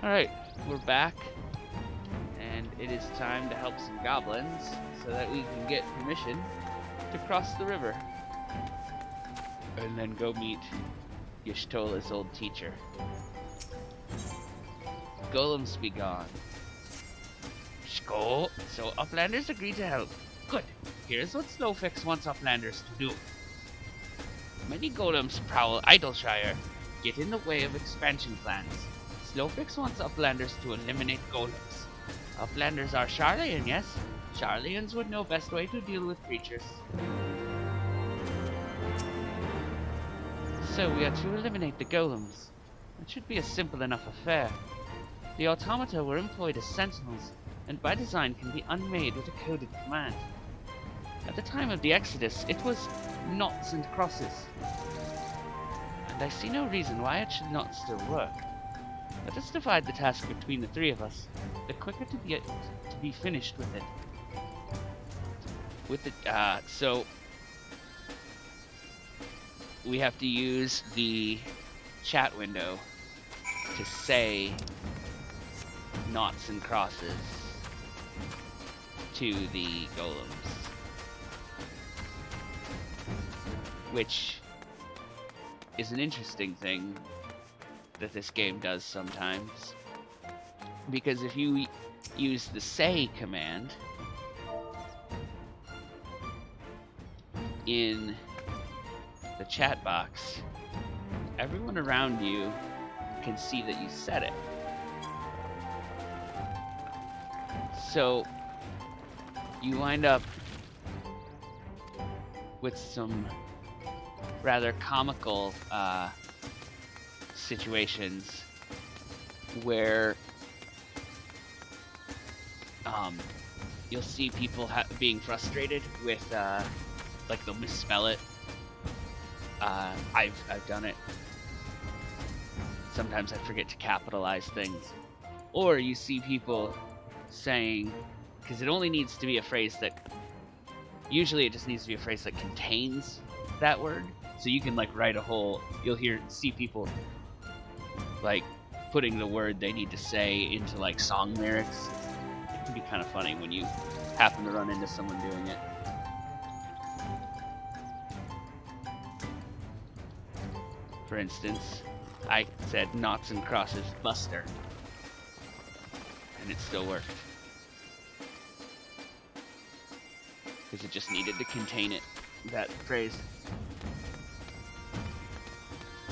Alright, we're back, and it is time to help some goblins so that we can get permission to cross the river. And then go meet Y'shtola's old teacher. Golems be gone. Sko! So Uplanders agree to help. Good. Here's what Slowfix wants Uplanders to do. Many golems prowl Idleshire, get in the way of expansion plans. Slowfix wants Uplanders to eliminate golems. Uplanders are Sharlayan, yes? Sharlayans would know best way to deal with creatures. So we are to eliminate the golems. It should be a simple enough affair. The automata were employed as sentinels, and by design can be unmade with a coded command. At the time of the Exodus, it was knots and crosses. And I see no reason why it should not still work. Let us divide the task between the three of us, the quicker to be finished with it. So we have to use the chat window to say knots and crosses to the golems, which is an interesting thing that this game does sometimes, because if you use the say command in the chat box, everyone around you can see that you said it. So you wind up with some rather comical situations where you'll see people being frustrated with like they'll misspell it. I've done it. Sometimes I forget to capitalize things. Or you see people saying, because it only needs to be a phrase that, usually it just needs to be a phrase that contains that word. So you can like write a whole, you'll see people like putting the word they need to say into like song lyrics. It can be kind of funny when you happen to run into someone doing it. For instance, I said knots and crosses buster, and it still worked. Because it just needed to contain it, that phrase.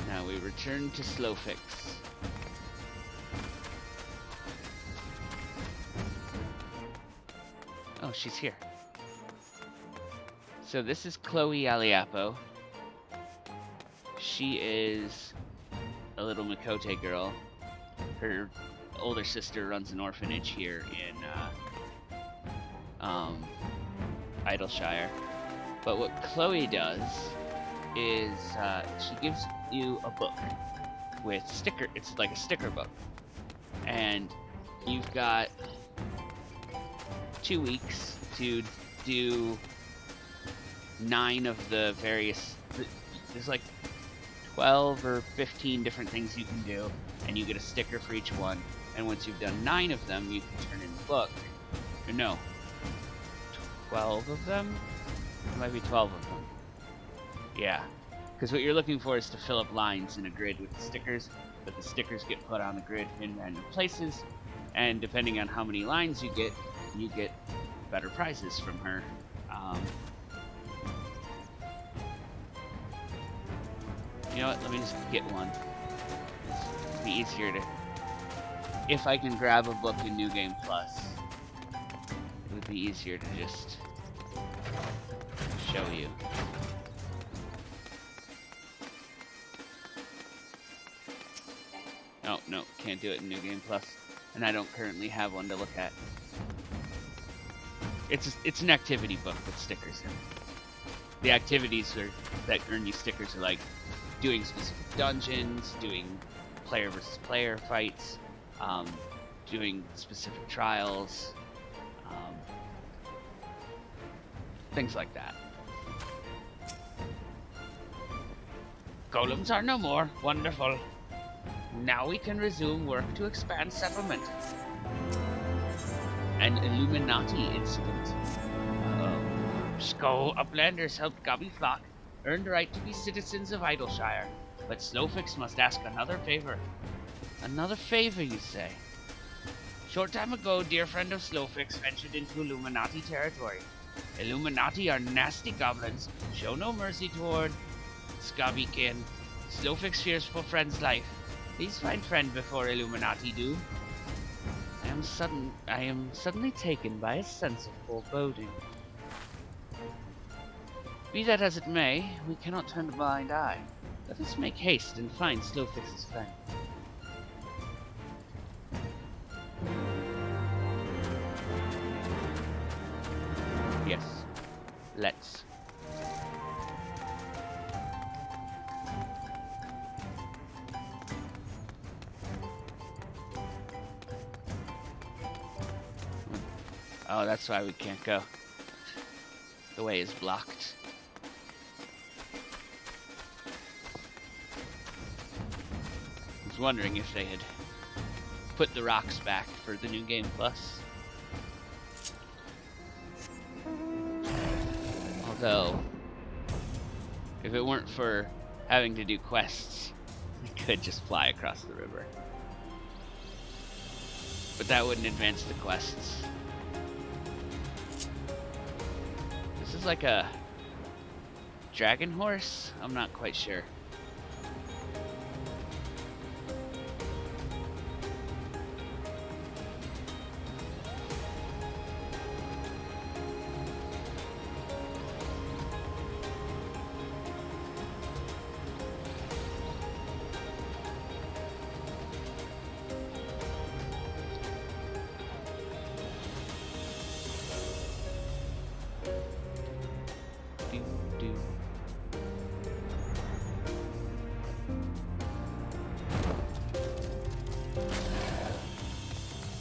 Now we return to Slowfix. Oh, she's here. So this is Chloe Aliapo. She is a little Makote girl. Her older sister runs an orphanage here in Idleshire. But what Chloe does is she gives you a book with sticker. It's like a sticker book, and you've got 2 weeks to do 9 of the various. There's like 12 or 15 different things you can do, and you get a sticker for each one. And once you've done 9 of them, you can turn in the book. Or no, 12 of them? It might be 12 of them. Yeah, because what you're looking for is to fill up lines in a grid with the stickers, but the stickers get put on the grid in random places, and depending on how many lines you get better prizes from her. You know what, let me just get one. It'd be easier to... If I can grab a book in New Game Plus, it would be easier to just show you. Oh, no, can't do it in New Game Plus, and I don't currently have one to look at. It's an activity book with stickers in it. The activities that earn you stickers are like doing specific dungeons, doing player versus player fights, doing specific trials, things like that. Golems are no more. Wonderful. Now we can resume work to expand settlement. An Illuminati incident. Skull Uplanders helped Gobby Flock earn the right to be citizens of Idleshire, but Slowfix must ask another favor. Another favor, you say? Short time ago, dear friend of Slowfix ventured into Illuminati territory. Illuminati are nasty goblins, show no mercy toward Scobbykin. Slowfix fears for friend's life. Please find friend before Illuminati do. I am suddenly taken by a sense of foreboding. Be that as it may, we cannot turn a blind eye. Let us make haste and find Slowfix's friend. Yes, let's. Oh, that's why we can't go. The way is blocked. I was wondering if they had put the rocks back for the new game plus. Although, if it weren't for having to do quests, we could just fly across the river. But that wouldn't advance the quests. This is like a dragon horse? I'm not quite sure.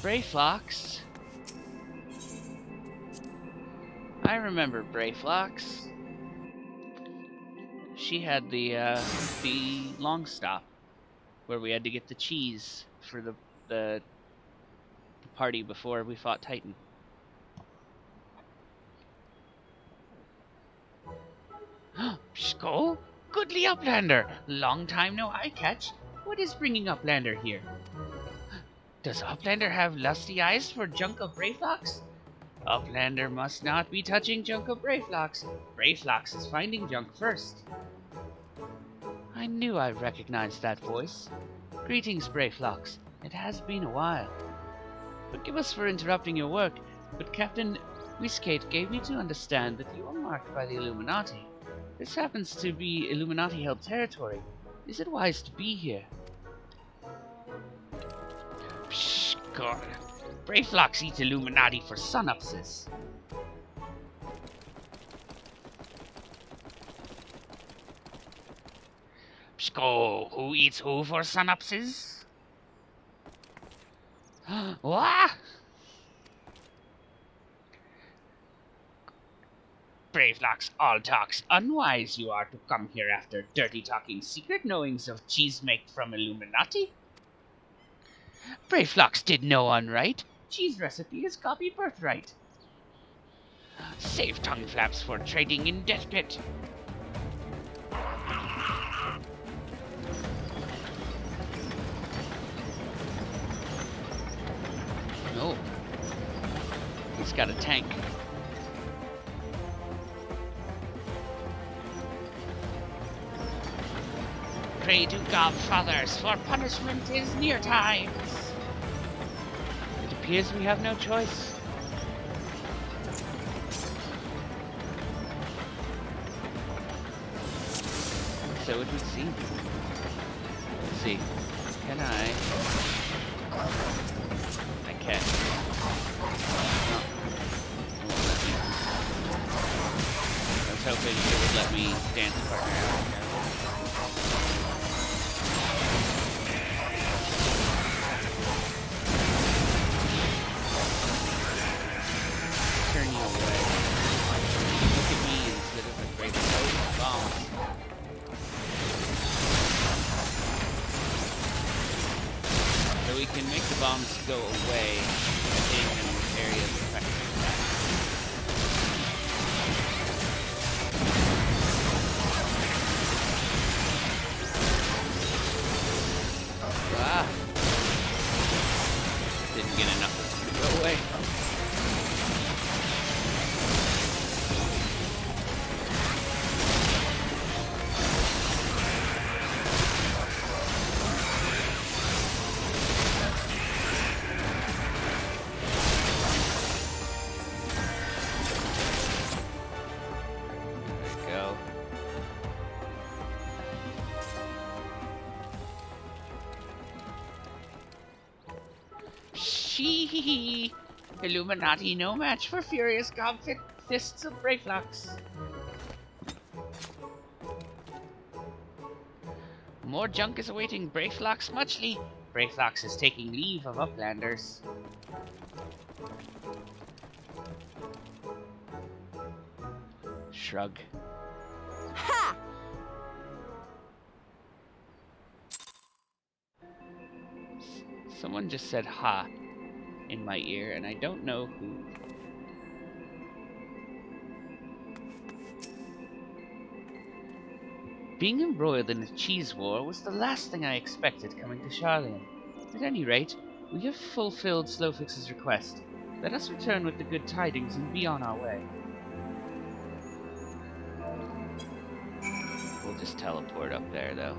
Brayflox. I remember Brayflox. She had the long stop where we had to get the cheese for the party before we fought Titan. Skull? Goodly Uplander! Long time no eye catch. What is bringing Uplander here? Does Uplander have lusty eyes for junk of Brayflox? Uplander must not be touching junk of Brayflox. Brayflox is finding junk first. I knew I recognized that voice. Greetings, Brayflox. It has been a while. Forgive us for interrupting your work, but Captain Whiskate gave me to understand that you are marked by the Illuminati. This happens to be Illuminati-held territory. Is it wise to be here? Psh, God. Brayflox eats Illuminati for sunupses. Pshko, who eats who for sunupses? What? Brayflox all talks unwise you are to come here after dirty talking secret knowings of cheese make from Illuminati. Brayflox did no unright. Cheese recipe is copy birthright. Save tongue flaps for trading in Death Pit. No. He's got a tank. Pray to Godfathers, for punishment is near times. It appears we have no choice. So it would seem. Let's see. Can I? I can. No. I was hoping it would let me dance partner out. Turn you away. Look at me instead of a great bomb. So we can make the bombs go away, hitting them with areas affected. Ah! Didn't get enough of them to go away. Shee Illuminati no match for furious gobfit fists of Brayflux. More junk is awaiting Brayflux muchly. Brayflux is taking leave of Uplanders. Shrug. Ha! Someone just said ha in my ear, and I don't know who. Being embroiled in a cheese war was the last thing I expected coming to Charlian. At any rate, we have fulfilled Slowfix's request. Let us return with the good tidings and be on our way. We'll just teleport up there, though.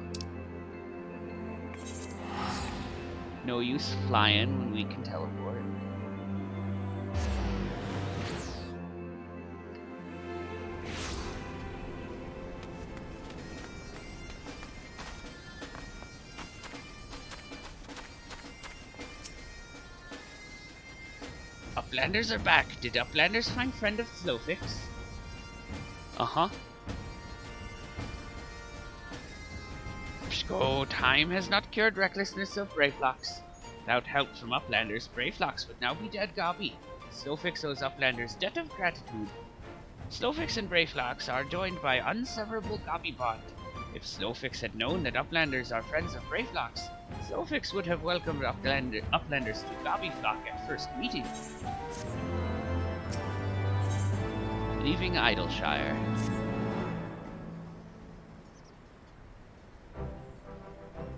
No use flying when we can teleport. Uplanders are back. Did Uplanders find friend of Slowfix? Uh-huh. Go, time has not cured recklessness of Brayflux. Without help from Uplanders, Brayflux would now be dead gobby. Slowfix owes Uplanders debt of gratitude. Slowfix and Brayflux are joined by unseverable gobby bond. If Slowfix had known that Uplanders are friends of Brayflux, Slowfix would have welcomed Uplanders to Gobbyflock at first meeting. Leaving Idleshire.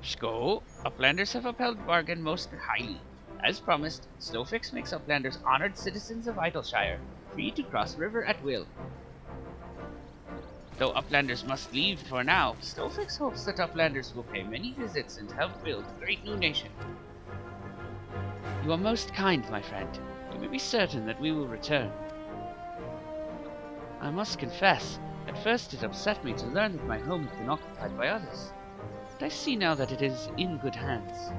Sko, Uplanders have upheld bargain most highly. As promised, Slowfix makes Uplanders honored citizens of Idleshire, free to cross river at will. Though Uplanders must leave for now, Slowfix hopes that Uplanders will pay many visits and help build a great new nation. You are most kind, my friend. You may be certain that we will return. I must confess, at first it upset me to learn that my home had been occupied by others. But I see now that it is in good hands.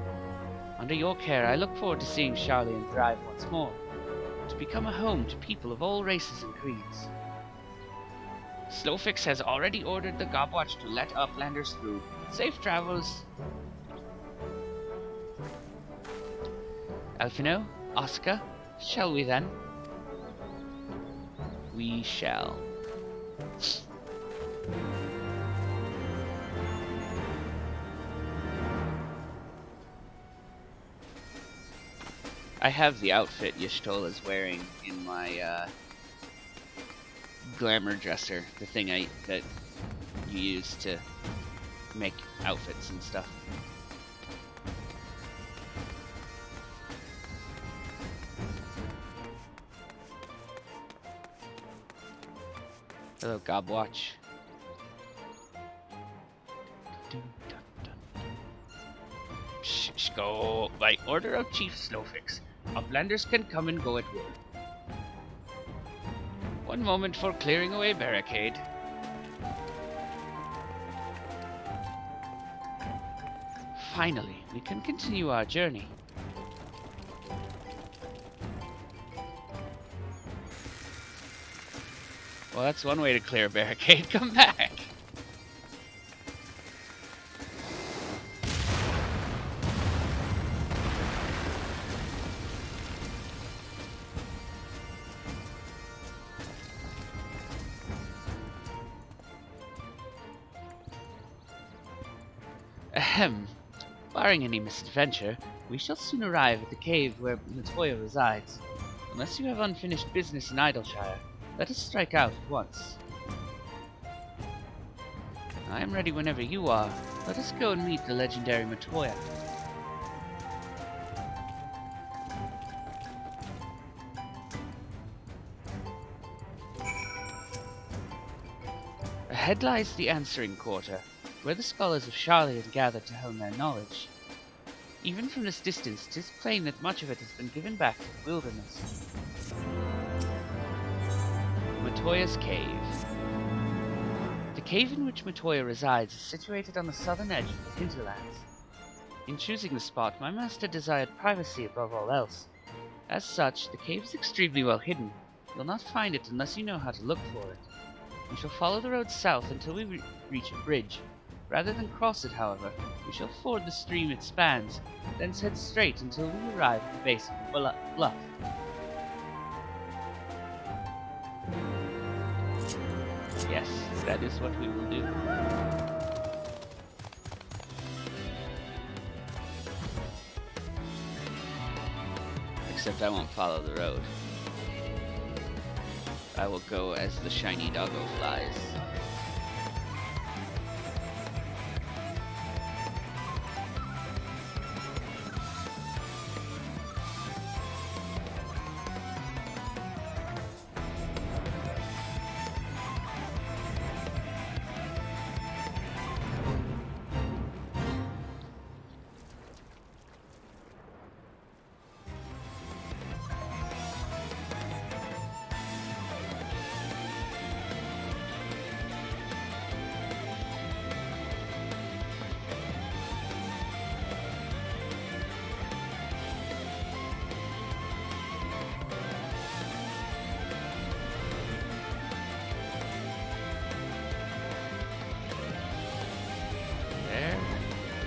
Under your care, I look forward to seeing Charlian thrive once more, to become a home to people of all races and creeds. Slowfix has already ordered the Gobwatch to let Uplanders through. Safe travels. Alphino, Oscar, shall we then? We shall. I have the outfit Y'shtola is wearing in my glamour dresser, the thing that you use to make outfits and stuff. Hello, Gobwatch. Shh, go. By order of Chief Slowfix, Uplanders can come and go at will. One moment for clearing away barricade. Finally, we can continue our journey. Well, that's one way to clear a barricade. Come back! Ahem. Barring any misadventure, we shall soon arrive at the cave where Matoya resides. Unless you have unfinished business in Idleshire, let us strike out at once. I am ready whenever you are. Let us go and meet the legendary Matoya. Ahead lies the answering quarter, where the scholars of Sharlayan gather to hone their knowledge. Even from this distance, 'tis plain that much of it has been given back to the wilderness. Matoya's Cave. The cave in which Matoya resides is situated on the southern edge of the hinterlands. In choosing the spot, my master desired privacy above all else. As such, the cave is extremely well hidden. You'll not find it unless you know how to look for it. We shall follow the road south until we reach a bridge. Rather than cross it, however, we shall ford the stream it spans, thence head straight until we arrive at the base of the bluff. Yes, that is what we will do. Except I won't follow the road. I will go as the shiny doggo flies.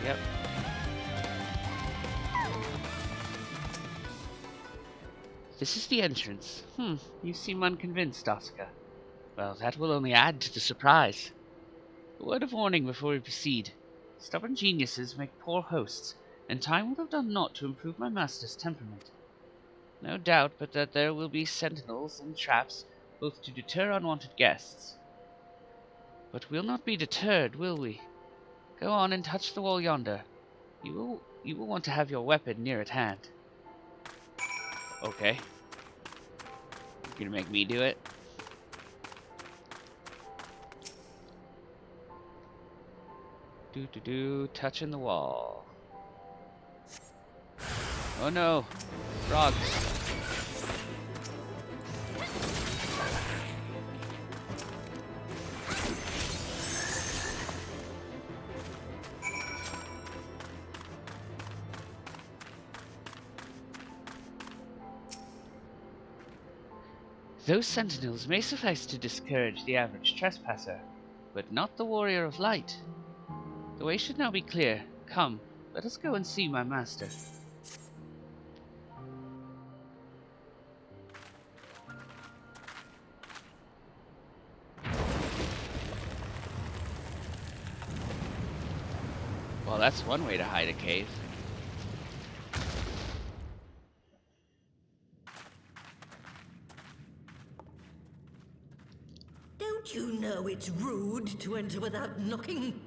Yep. This is the entrance. You seem unconvinced, Asuka. Well, that will only add to the surprise. A word of warning before we proceed. Stubborn geniuses make poor hosts, and time will have done naught to improve my master's temperament. No doubt but that there will be sentinels and traps, both to deter unwanted guests. But we'll not be deterred, will we? Go on and touch the wall yonder. You will want to have your weapon near at hand. Okay. You're gonna make me do it? Touching the wall. Oh no! Frogs! Those sentinels may suffice to discourage the average trespasser, but not the warrior of light. The way should now be clear. Come, let us go and see my master. Well, that's one way to hide a cave. Don't you know it's rude to enter without knocking?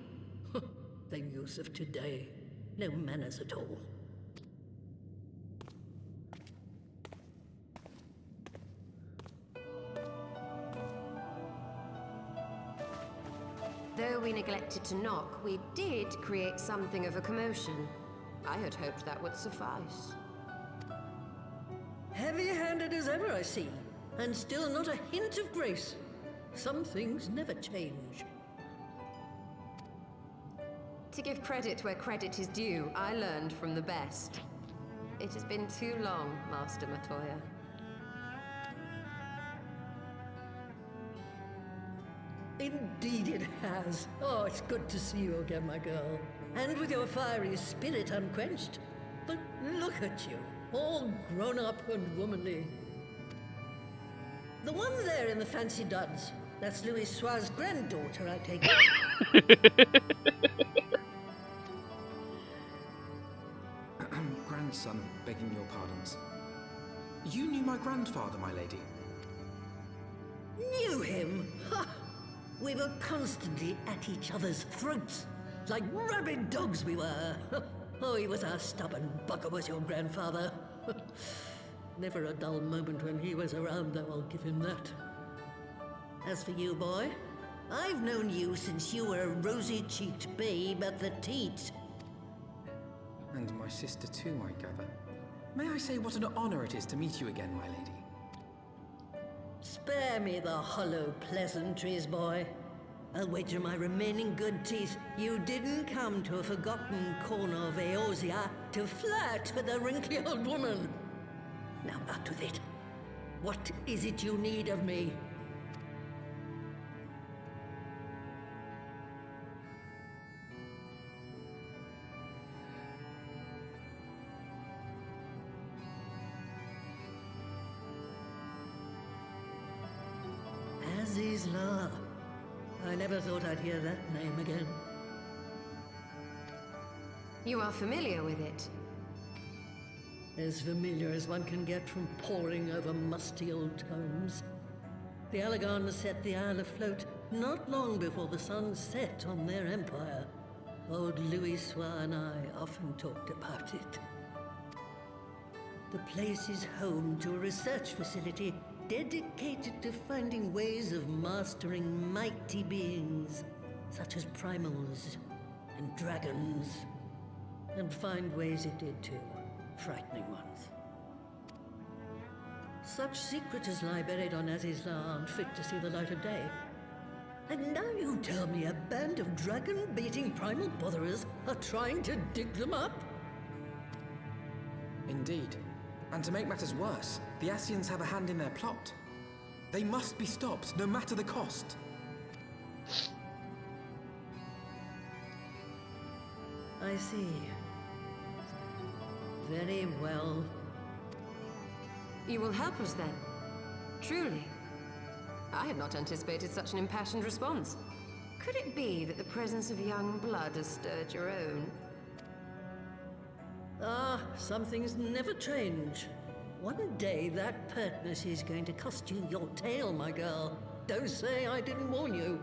The youth of today. No manners at all. Though we neglected to knock, we did create something of a commotion. I had hoped that would suffice. Heavy-handed as ever, I see. And still not a hint of grace. Some things never change. To give credit where credit is due, I learned from the best. It has been too long, Master Matoya. Indeed it has. Oh, it's good to see you again, my girl. And with your fiery spirit unquenched. But look at you, all grown up and womanly. The one there in the fancy duds, that's Louis Soir's granddaughter, I take it. grandson, begging your pardons. You knew my grandfather, my lady. Knew him? Ha! We were constantly at each other's throats, like rabid dogs we were. Oh, he was a stubborn bugger, was your grandfather. Never a dull moment when he was around, though, I'll give him that. As for you, boy, I've known you since you were a rosy-cheeked babe at the teat. And my sister too, I gather. May I say what an honor it is to meet you again, my lady? Spare me the hollow pleasantries, boy. I'll wager my remaining good teeth you didn't come to a forgotten corner of Eosia to flirt with a wrinkly old woman. Now out with it. What is it you need of me? Azizla. I never thought I'd hear that name again. You are familiar with it. As familiar as one can get from poring over musty old tomes. The Alagons set the Isle afloat not long before the sun set on their empire. Old Louis Soir and I often talked about it. The place is home to a research facility dedicated to finding ways of mastering mighty beings, such as primals and dragons. And find ways it did too, frightening ones. Such secrets as lie buried on Azizla aren't fit to see the light of day. And now you tell me a band of dragon-baiting primal botherers are trying to dig them up? Indeed. And to make matters worse, the Ascians have a hand in their plot. They must be stopped, no matter the cost. I see. Very well. You will help us then? Truly? I had not anticipated such an impassioned response. Could it be that the presence of young blood has stirred your own? Ah, some things never change. One day that pertness is going to cost you your tail, my girl. Don't say I didn't warn you.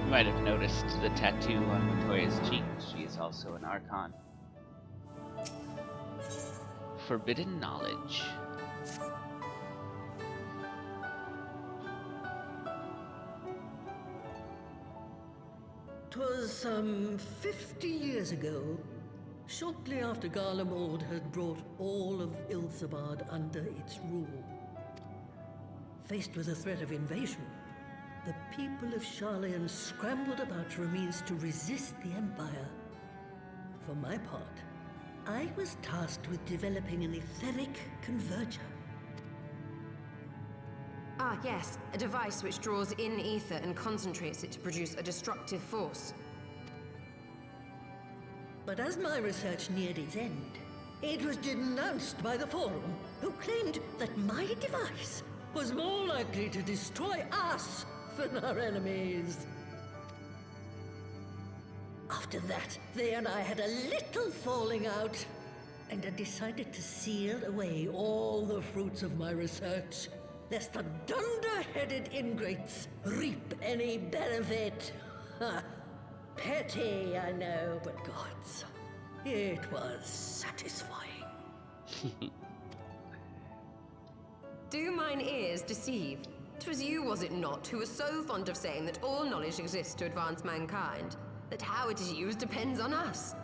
You might have noticed the tattoo on Latoya's cheek. She is also an Archon. Forbidden knowledge. 'Twas some 50 years ago, shortly after Garlemald had brought all of Ilsabard under its rule. Faced with the threat of invasion, the people of Sharlayan scrambled about for a means to resist the Empire. For my part, I was tasked with developing an etheric converger. Ah, yes, a device which draws in ether and concentrates it to produce a destructive force. But as my research neared its end, it was denounced by the Forum, who claimed that my device was more likely to destroy us than our enemies. After that, they and I had a little falling out, and I decided to seal away all the fruits of my research, lest the dunder-headed ingrates reap any benefit. Ha! Petty, I know, but gods, it was satisfying. Do mine ears deceive? 'Twas you, was it not, who was so fond of saying that all knowledge exists to advance mankind, that how it is used depends on us?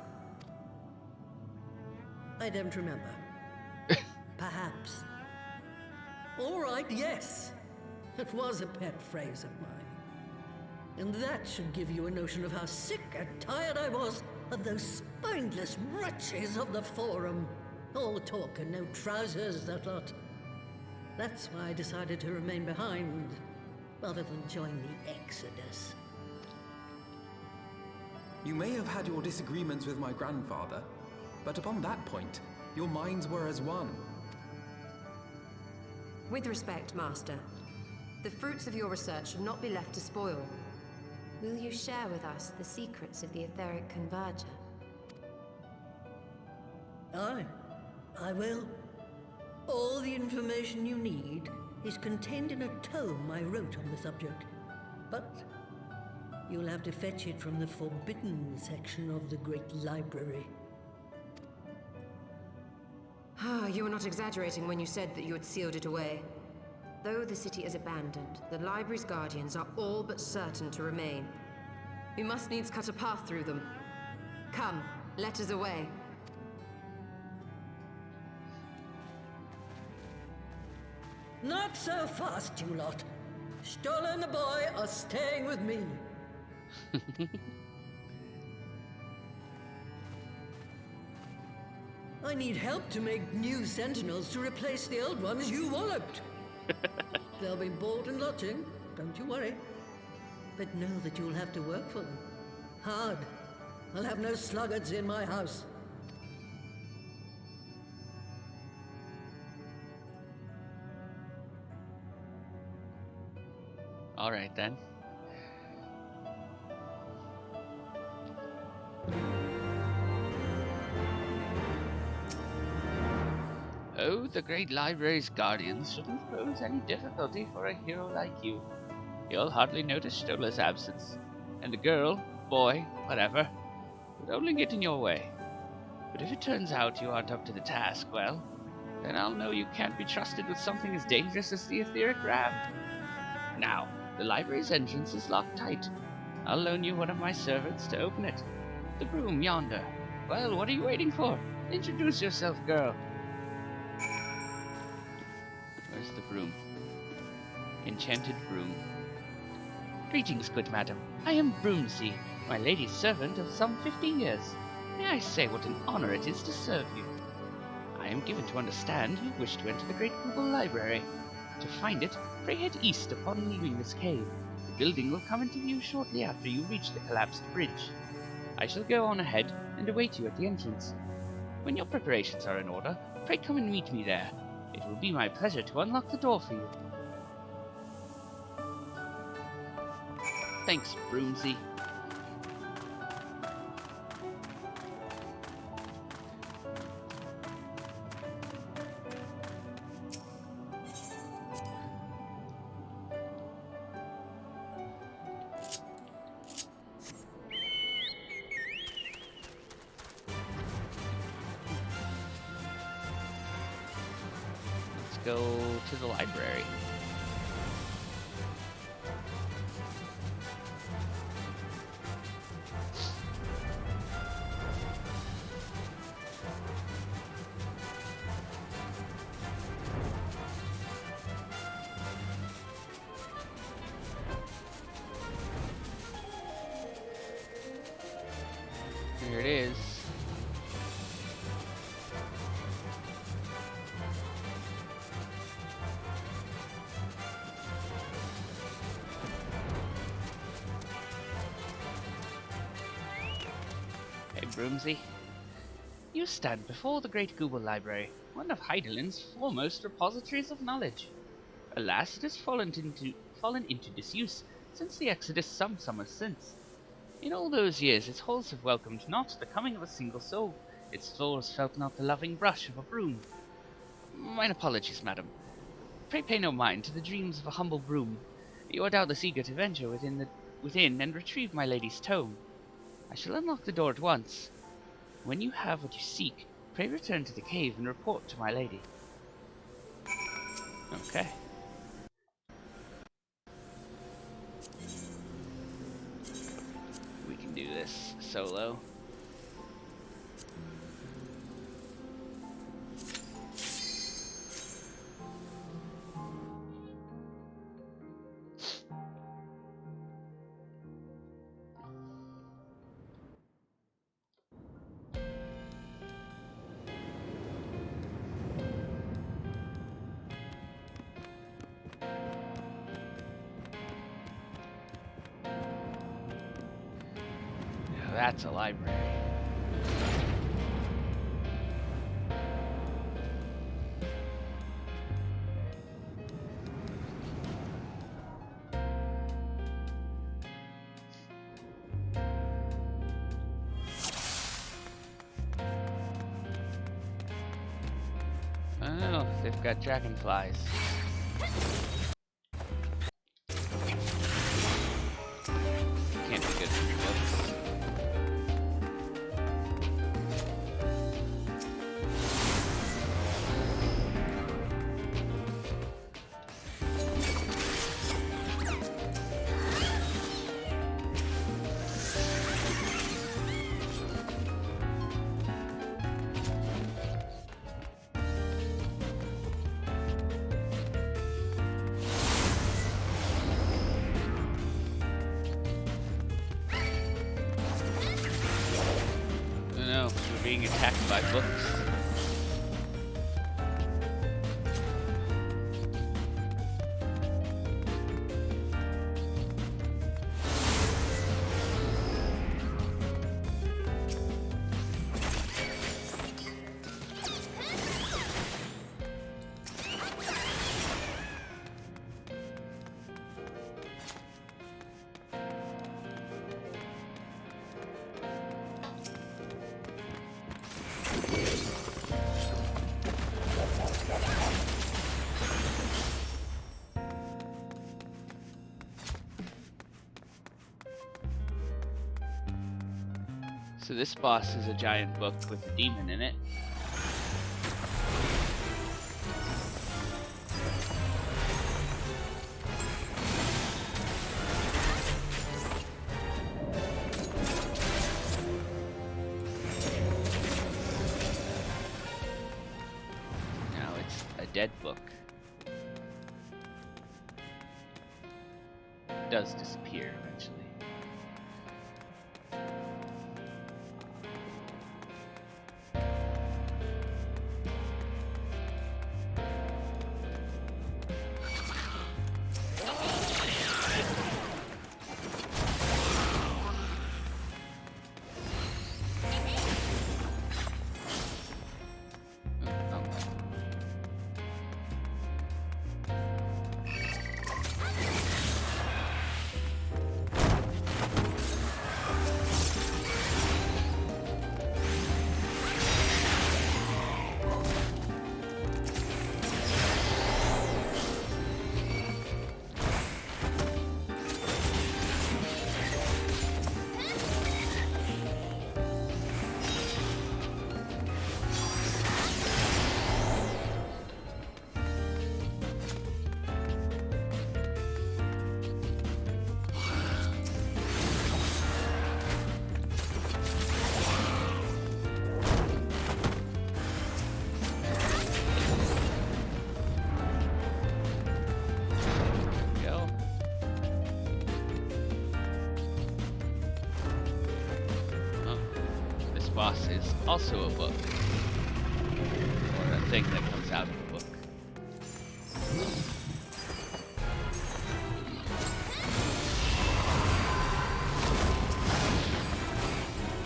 I don't remember. Perhaps. All right, yes. It was a pet phrase of mine. And that should give you a notion of how sick and tired I was of those spineless wretches of the Forum. All talk and no trousers, that lot. That's why I decided to remain behind, rather than join the Exodus. You may have had your disagreements with my grandfather, but upon that point, your minds were as one. With respect, Master, The fruits of your research should not be left to spoil. Will you share with us the secrets of the etheric converger? Aye, I will. All the information you need is contained in a tome I wrote on the subject. But you'll have to fetch it from the forbidden section of the Great Library. Ah, you were not exaggerating when you said that you had sealed it away. Though the city is abandoned, the library's guardians are all but certain to remain. We must needs cut a path through them. Come, let us away. Not so fast, you lot. Stola and the boy are staying with me. I need help to make new sentinels to replace the old ones you walloped. They'll be board and lodging, don't you worry. But know that you'll have to work for them. Hard. I'll have no sluggards in my house. All right then. Oh, the Great Library's guardians shouldn't pose any difficulty for a hero like you. You'll hardly notice Stola's absence, and the girl, boy, whatever, would only get in your way. But if it turns out you aren't up to the task, well, then I'll know you can't be trusted with something as dangerous as the etheric ram. Now, the library's entrance is locked tight. I'll loan you one of my servants to open it. The broom yonder. Well, what are you waiting for? Introduce yourself, girl. Where's the broom? Enchanted broom. Greetings, good madam. I am Broomsy, my lady's servant of some 50 years. May I say what an honor it is to serve you? I am given to understand you wish to enter the Great Google Library. To find it, pray head east upon leaving this cave. The building will come into view shortly after you reach the collapsed bridge. I shall go on ahead and await you at the entrance. When your preparations are in order, pray come and meet me there. It will be my pleasure to unlock the door for you. Thanks, Broomsy. Let's go to the library. Here it is. Hey, Broomsy. You stand before the Great Google Library, one of Heidelin's foremost repositories of knowledge. Alas, it has fallen into disuse since the Exodus some summers since. In all those years, its halls have welcomed not the coming of a single soul. Its floors felt not the loving brush of a broom. Mine apologies, madam. Pray pay no mind to the dreams of a humble broom. You are doubtless eager to venture within and retrieve my lady's tome. I shall unlock the door at once. When you have what you seek, pray return to the cave and report to my lady. Okay. We can do this solo. That's a library. don't know. They've got dragonflies. Can't be good for your books. We're being attacked by books. So this boss is a giant book with a demon in it. Now it's a dead book. It does disappear eventually. Boss is also a book, or a thing that comes out of a book.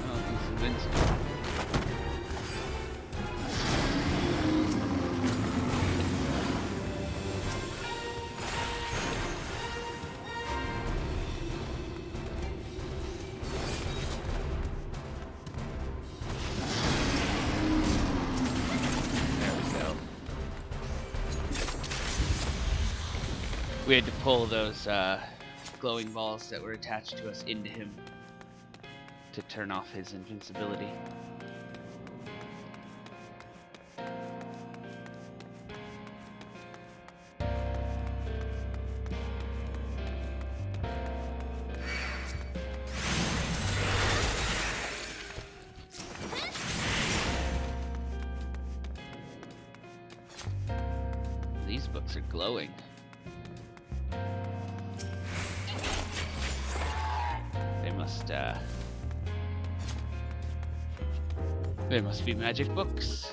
Oh, he's invincible. We had to pull those glowing balls that were attached to us into him to turn off his invincibility. These books are glowing. They must be magic books.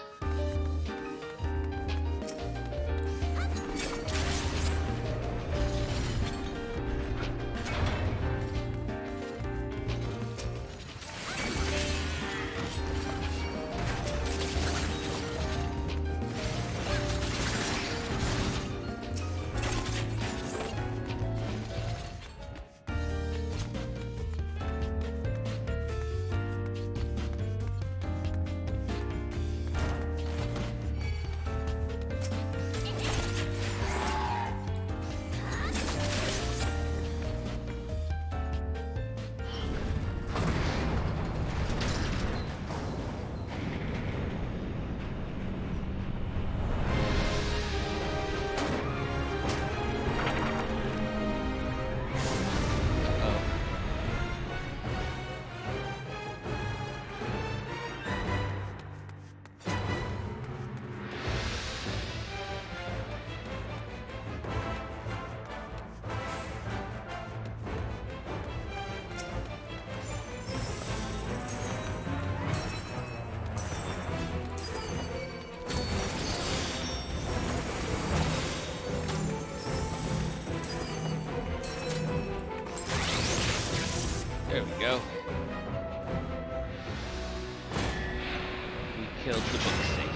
build the book safe.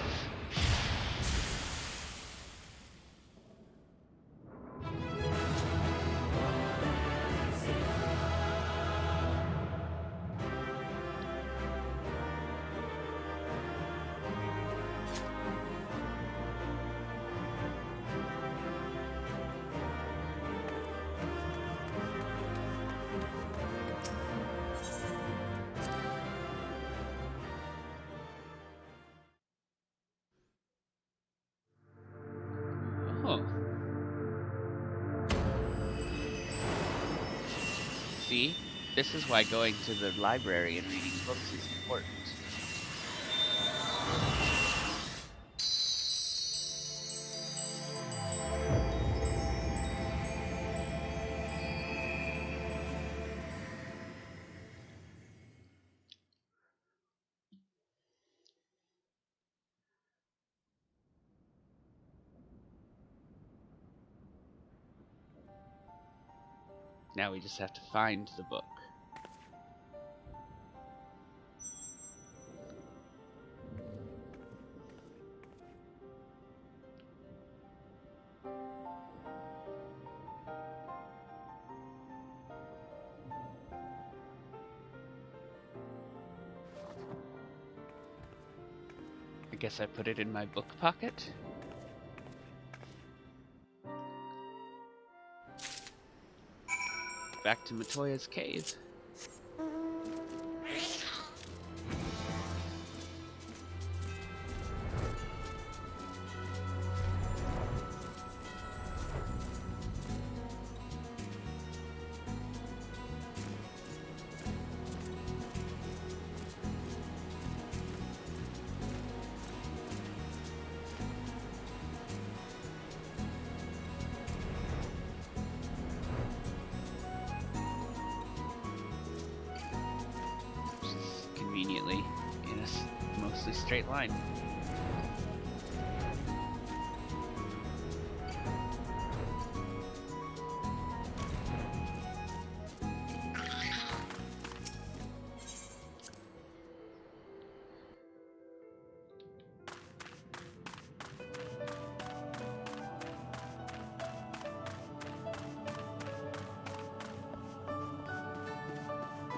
Oh. See? This is why going to the library and reading books is important. Now we just have to find the book. I guess I put it in my book pocket. Back to Matoya's cave. Conveniently in a mostly straight line.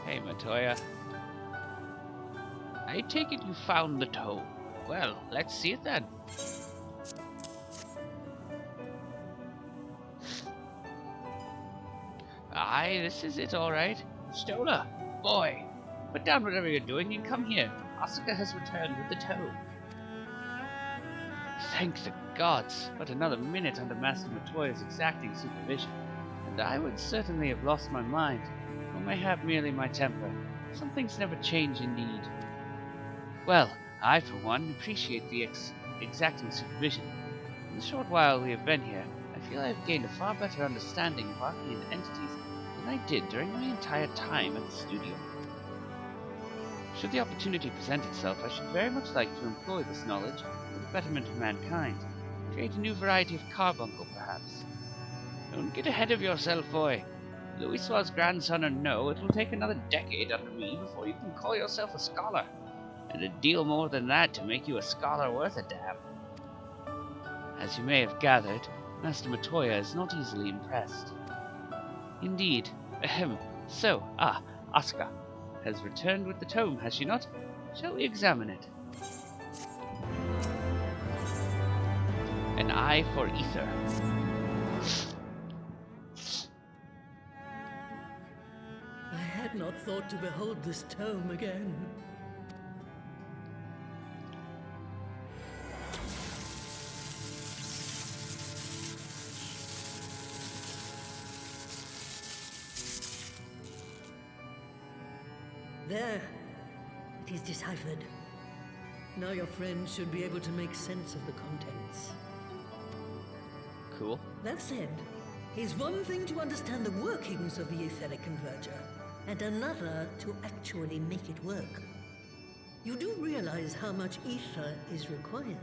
Hey, Matoya. I take it you found the tome. Well, let's see it then. Aye, this is it, alright. Stola, boy, put down whatever you're doing and come here. Asuka has returned with the tome. Thank the gods, but another minute under Master Matoya's exacting supervision, and I would certainly have lost my mind, or mayhap merely my temper. Some things never change indeed. Well, I, for one, appreciate the exacting supervision. In the short while we have been here, I feel I have gained a far better understanding of arcane entities than I did during my entire time at the studio. Should the opportunity present itself, I should very much like to employ this knowledge for the betterment of mankind. Create a new variety of carbuncle, perhaps. Don't get ahead of yourself, boy. Louis's grandson or no, it will take another decade under me before you can call yourself a scholar. And a deal more than that to make you a scholar worth a damn. As you may have gathered, Master Matoya is not easily impressed. Indeed. Ahem. So, Asuka has returned with the tome, has she not? Shall we examine it? An eye for ether. I had not thought to behold this tome again. There. It is deciphered. Now your friend should be able to make sense of the contents. Cool. That said, it's one thing to understand the workings of the etheric converger, and another to actually make it work. You do realize how much ether is required.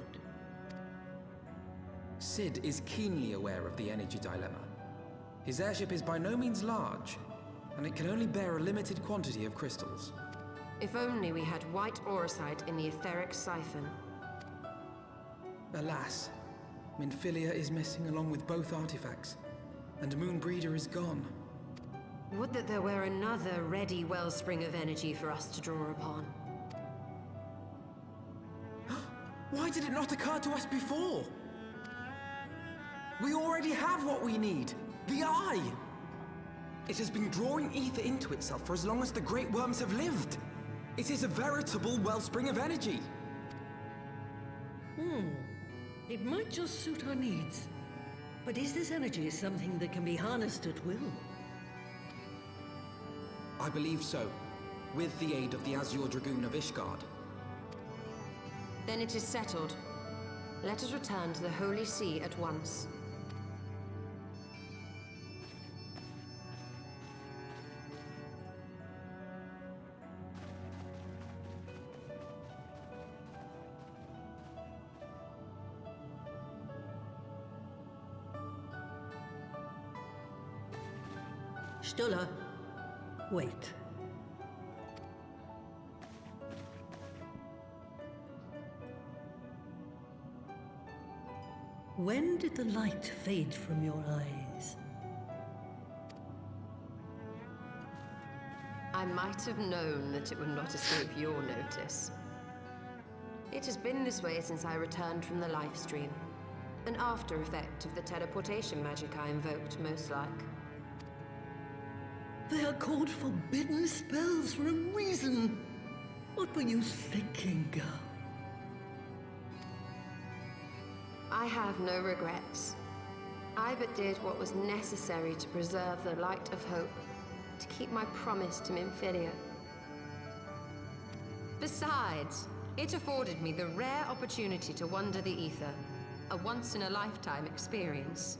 Sid is keenly aware of the energy dilemma. His airship is by no means large, and it can only bear a limited quantity of crystals. If only we had white auracite in the etheric siphon. Alas, Minfilia is missing along with both artifacts, and Moonbreeder is gone. Would that there were another ready wellspring of energy for us to draw upon. Why did it not occur to us before? We already have what we need, the Eye! It has been drawing ether into itself for as long as the Great Worms have lived. It is a veritable wellspring of energy. It might just suit our needs. But is this energy something that can be harnessed at will? I believe so, with the aid of the Azure Dragoon of Ishgard. Then it is settled. Let us return to the Holy See at once. Stola, wait. When did the light fade from your eyes? I might have known that it would not escape your notice. It has been this way since I returned from the life stream. An after effect of the teleportation magic I invoked, most like. They are called forbidden spells for a reason. What were you thinking, girl? I have no regrets. I but did what was necessary to preserve the light of hope, to keep my promise to Minfilia. Besides, it afforded me the rare opportunity to wander the ether, a once-in-a-lifetime experience.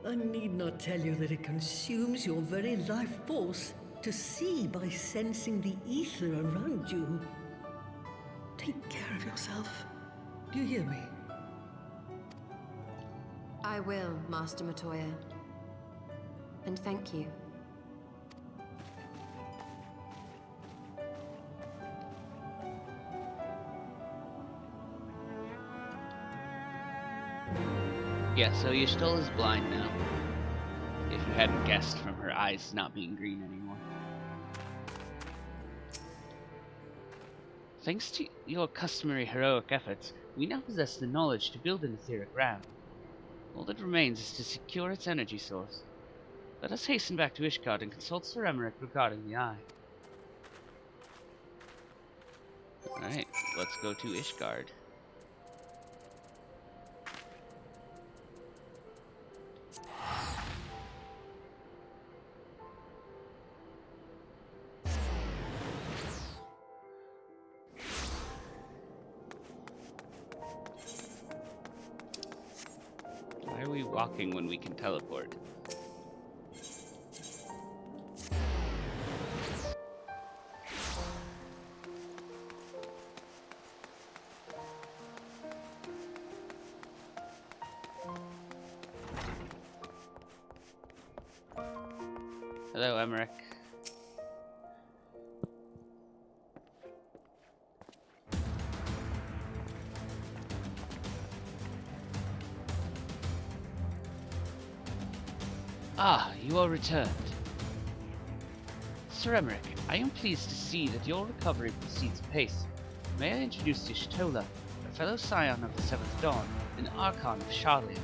I need not tell you that it consumes your very life force to see by sensing the ether around you. Take care of yourself. Do you hear me? I will, Master Matoya. And thank you. Yeah, so Y'shtola is blind now. If you hadn't guessed from her eyes not being green anymore. Thanks to your customary heroic efforts, we now possess the knowledge to build an etheric ram. All that remains is to secure its energy source. Let us hasten back to Ishgard and consult Sir Emmerich regarding the eye. Alright, let's go to Ishgard. Why are we walking when we can teleport? Hello, Emmerich. Ah, you are returned. Sir Emmerich, I am pleased to see that your recovery proceeds apace. May I introduce Y'shtola, a fellow scion of the Seventh Dawn, an Archon of Charlian.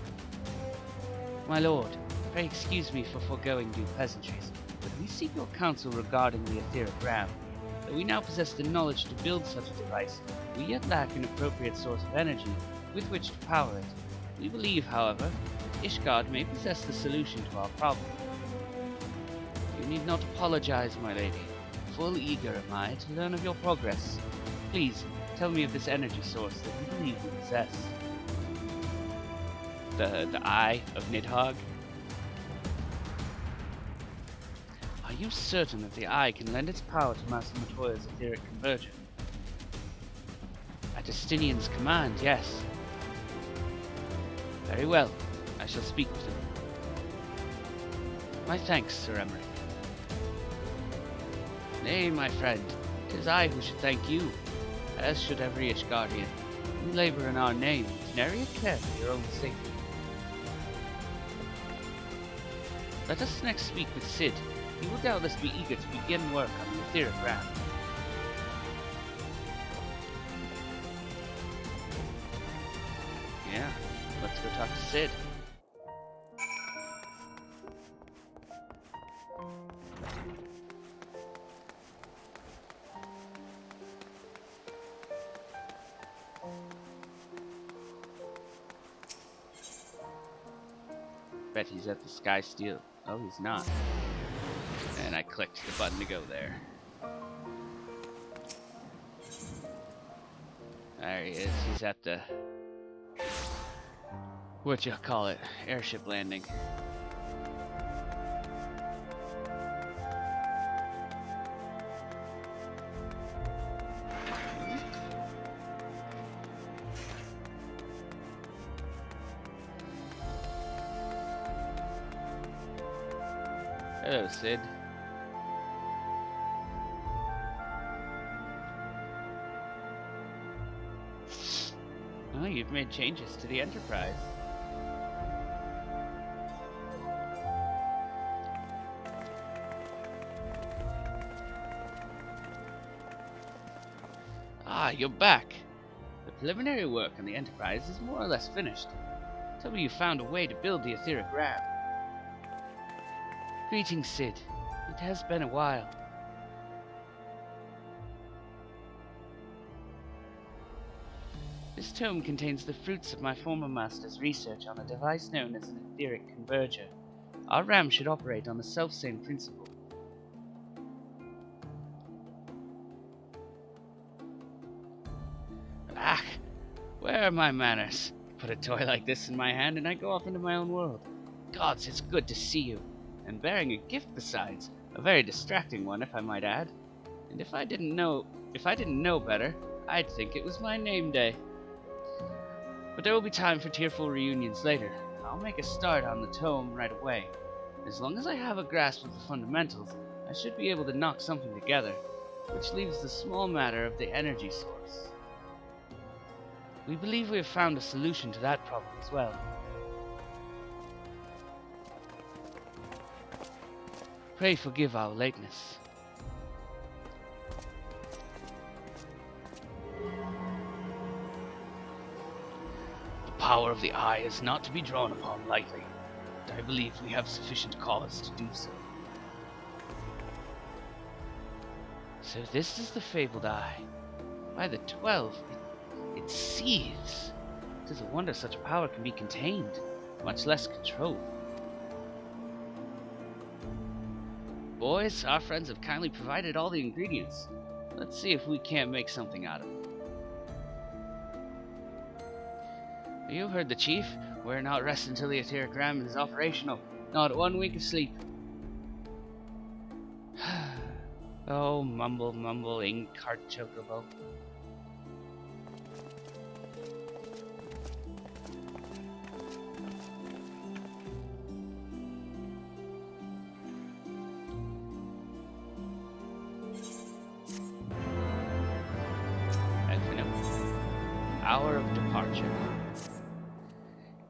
My lord, pray excuse me for foregoing due pleasantries, but we seek your counsel regarding the etheric ram. Though we now possess the knowledge to build such a device, we yet lack an appropriate source of energy with which to power it. We believe, however, Ishgard may possess the solution to our problem. You need not apologize, my lady. Full eager am I to learn of your progress. Please, tell me of this energy source that you believe you possess. The Eye of Nidhogg? Are you certain that the Eye can lend its power to Master Matoya's etheric conversion? At Justinian's command, yes. Very well. I shall speak with him. My thanks, Sir Emmerich. Nay, my friend, 'tis I who should thank you, as should every Ishgardian. You labor in our name, nary a care for your own safety. Let us next speak with Cid. He will doubtless be eager to begin work on the etheric ram. Yeah, let's go talk to Cid. Bet he's at the Sky Steel. Oh, he's not. And I clicked the button to go there. There he is. He's at the... what you call it? Airship landing. Hello, Cid. Oh, you've made changes to the Enterprise. Ah, you're back. The preliminary work on the Enterprise is more or less finished. Tell me you found a way to build the etheric ram. Greetings, Cid. It has been a while. This tome contains the fruits of my former master's research on a device known as an etheric converger. Our ram should operate on the self-same principle. Ah, where are my manners? Put a toy like this in my hand and I go off into my own world. Gods, it's good to see you. And bearing a gift besides, a very distracting one if I might add. And if I didn't know better, I'd think it was my name day. But there will be time for tearful reunions later. I'll make a start on the tome right away. As long as I have a grasp of the fundamentals, I should be able to knock something together, which leaves the small matter of the energy source. We believe we have found a solution to that problem as well. Pray forgive our lateness. The power of the Eye is not to be drawn upon lightly, and I believe we have sufficient cause to do so. So this is the fabled Eye. By the 12, it seethes. It is a wonder such power can be contained, much less controlled. Boys, our friends have kindly provided all the ingredients. Let's see if we can't make something out of it. You heard the chief. We're not resting until the etheric ram is operational. Not 1 week of sleep. Oh, mumble, mumble, ink, cart chocobo. Hour of departure.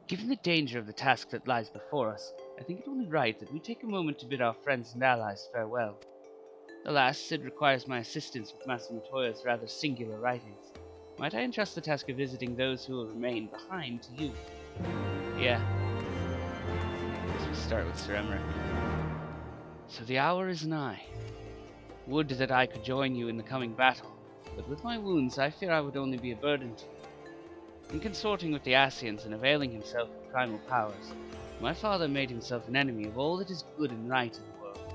Given the danger of the task that lies before us, I think it only right that we take a moment to bid our friends and allies farewell. Alas, Cid requires my assistance with Master Matoya's rather singular writings. Might I entrust the task of visiting those who will remain behind to you? Yeah. Guess we start with Sir Emmerich. So the hour is nigh. Would that I could join you in the coming battle, but with my wounds I fear I would only be a burden to you. In consorting with the Asians and availing himself of primal powers, my father made himself an enemy of all that is good and right in the world.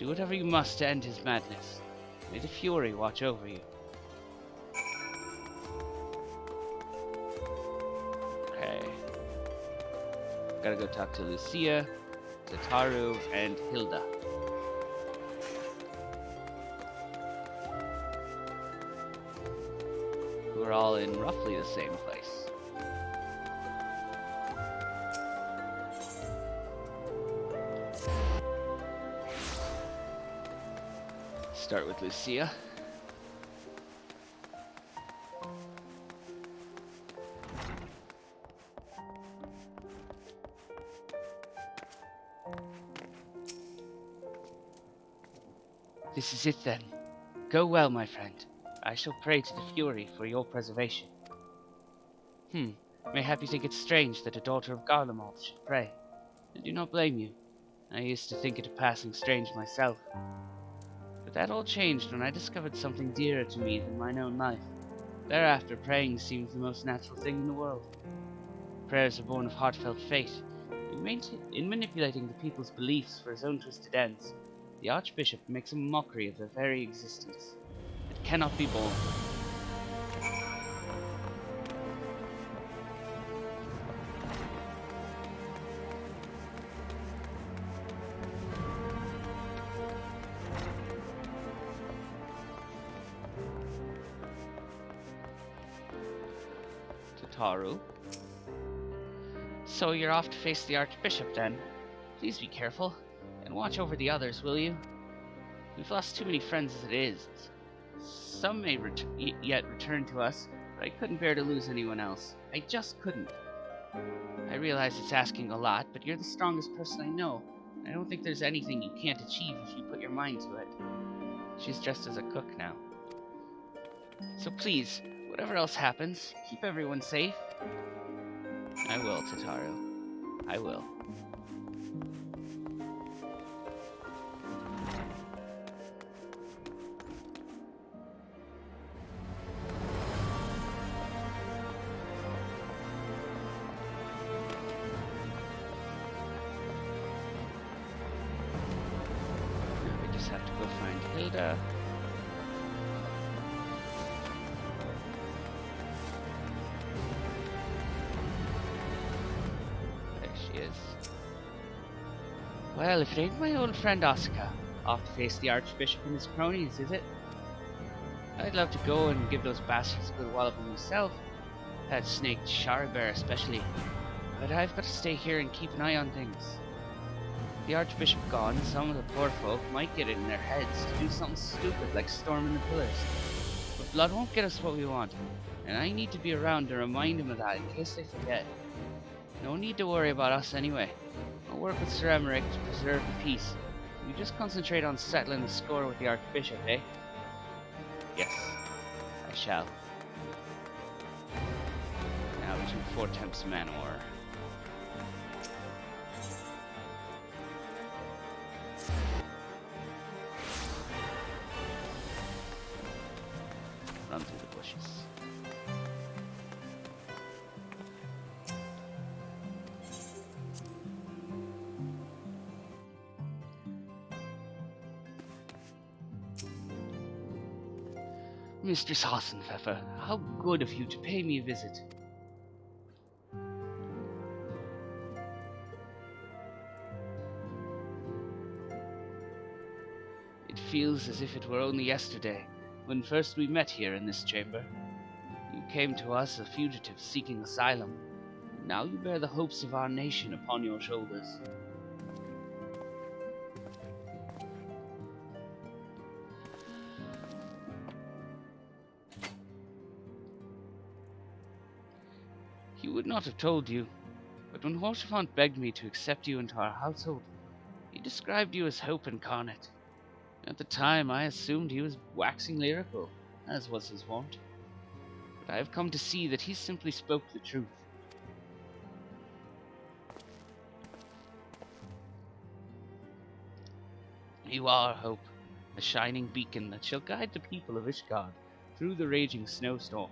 Do whatever you must to end his madness. May the Fury watch over you. Okay. Gotta go talk to Lucia, Tataru, and Hilda. We're all in roughly the same place. Start with Lucia. This is it then. Go well, my friend. I shall pray to the Fury for your preservation. Mayhap you think it strange that a daughter of Garlemald should pray. I do not blame you. I used to think it a passing strange myself. But that all changed when I discovered something dearer to me than mine own life. Thereafter, praying seems the most natural thing in the world. Prayers are born of heartfelt faith. In manipulating the people's beliefs for his own twisted ends, the Archbishop makes a mockery of their very existence. It cannot be borne. Tataru. So you're off to face the Archbishop then? Please be careful, and watch over the others, will you? We've lost too many friends as it is. Some may yet return to us, but I couldn't bear to lose anyone else. I just couldn't. I realize it's asking a lot, but you're the strongest person I know. I don't think there's anything you can't achieve if you put your mind to it. She's dressed as a cook now. So please, whatever else happens, keep everyone safe. I will, Tataru. I will. Now we just have to go find Hilda. Well, if it ain't my old friend Asuka, off to face the Archbishop and his cronies, is it? I'd love to go and give those bastards a good walloping myself, that snake Charibear especially, but I've got to stay here and keep an eye on things. The Archbishop gone, some of the poor folk might get it in their heads to do something stupid like storming the pillars. But blood won't get us what we want, and I need to be around to remind them of that in case they forget. No need to worry about us anyway. I'll work with Sir Emmerich to preserve the peace. You just concentrate on settling the score with the Archbishop, eh? Yes, I shall. Now to Fort Temps Manor. Run through the bushes. Mistress Hassenpfeffer, how good of you to pay me a visit. It feels as if it were only yesterday, when first we met here in this chamber. You came to us a fugitive seeking asylum, and now you bear the hopes of our nation upon your shoulders. He would not have told you, but when Horchefant begged me to accept you into our household, he described you as hope incarnate. At the time, I assumed he was waxing lyrical, as was his wont. But I have come to see that he simply spoke the truth. You are hope, a shining beacon that shall guide the people of Ishgard through the raging snowstorm.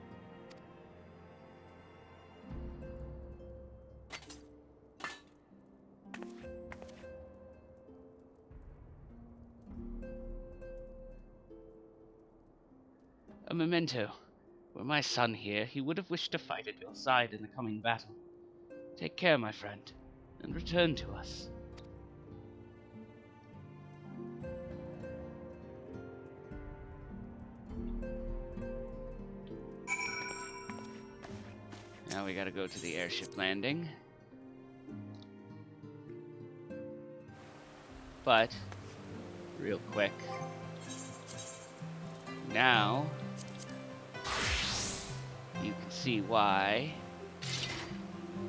A memento. Were my son here, he would have wished to fight at your side in the coming battle. Take care, my friend, and return to us. Now we gotta go to the airship landing. But, real quick, now you can see why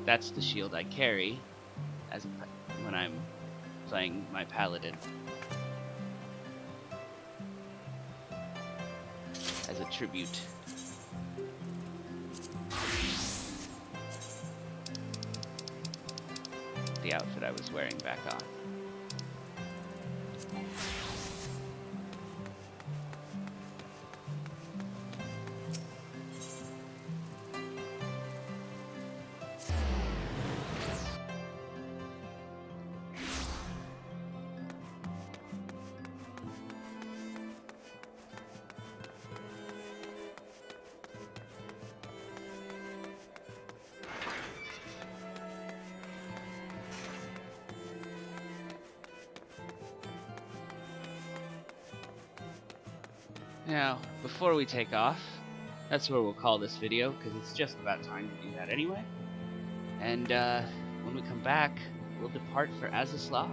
that's the shield I carry when I'm playing my paladin. as a tribute. The outfit I was wearing back on. Now, before we take off, that's where we'll call this video, because it's just about time to do that anyway. And when we come back, we'll depart for Azislaw.